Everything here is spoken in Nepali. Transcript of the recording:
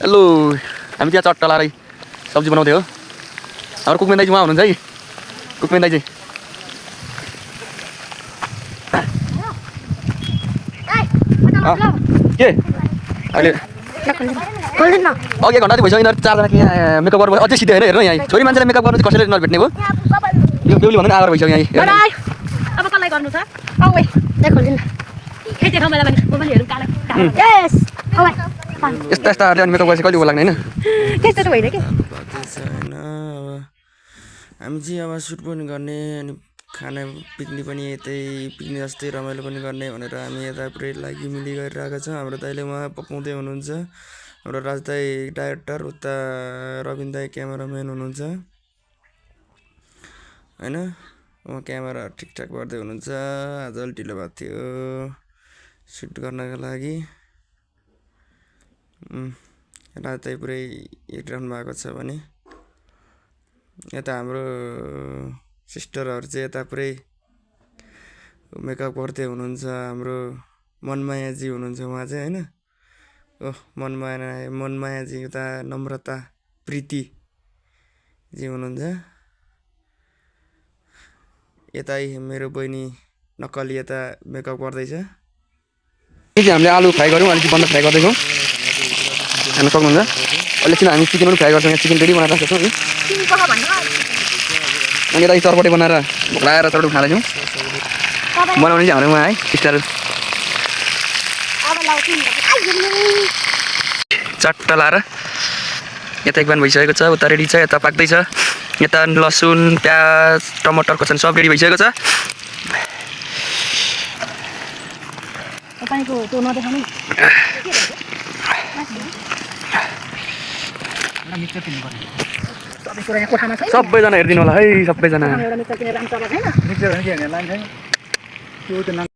हेलो हामी त्यहाँ चट्टा लाएर सब्जी बनाउँदै हो हाम्रो कुकमेन दाइजी उहाँ हुनुहुन्छ है कुकमेन दाइजी के अहिले अघि एक घन्टा भइसक्यो यिनीहरू चारजना कि मेकअप गर्नु अझै सिधै होइन हेर्नु यहाँ छोरी मान्छेले मेकअप गर्नु चाहिँ कसैले नभेट्ने भयो यो बेहुली भन्दा आगर भइसक्यो यहाँ अब कसलाई गर्नु छ औ यता ठाउँमा मोबाइलहरु काला यस औ यस्ता यस्ताहरूले अनि मेकअप गरेपछि कहिले हो लाग्ने होइन त्यस्तो त होइन के होइन हामी चाहिँ अब सुट पनि गर्ने अनि खाना पिक्निक पनि यतै पिक्निक जस्तै रमाइलो पनि गर्ने भनेर हामी यता पुरै लागि मिली गरिरहेको छ हाम्रो दाइले उहाँ पकाउँदै हुनुहुन्छ हाम्रो राज दाइ डाइरेक्टर उता रविन दाइ क्यामेराम्यान हुनुहुन्छ होइन उहाँ क्यामेरा ठिकठाक गर्दै हुनुहुन्छ आज अलि ढिलो भएको थियो सुट गर्नको लागि राज दाइ पुरै हिँडिरहनु भएको छ भने यता हाम्रो सिस्टरहरू चाहिँ यता पुरै मेकअप गर्दै हुनुहुन्छ हाम्रो मनमायाजी हुनुहुन्छ उहाँ चाहिँ होइन ओह मनमायाजी उता नम्रता प्रीतिजी हुनुहुन्छ यता मेरो बहिनी नक्कली यता मेकअप गर्दैछ हामीले आलु फ्राई गऱ्यौँ अलिकति बन्द फ्राई गर्दैछौँ खान सक्नुहुन्छ अहिले हामी चिकन पनि फ्राई गर्छौँ यहाँ चिकन रेडी बनाएर राखेको छौँ अनि यता चरपटे बनाएर भुक्लाएर चरपटे खाँदैछौँ बनाउने चाहिँ हाम्रो उहाँ है सिस्टर चट्टा लाएर यता एक बिहान भइसकेको छ उता रेडी छ यता पाक्दैछ यता लसुन प्याज टमाटर खोर्सानी सब रेडी भइसकेको छ सबैजना हेरिदिनु होला है सबैजना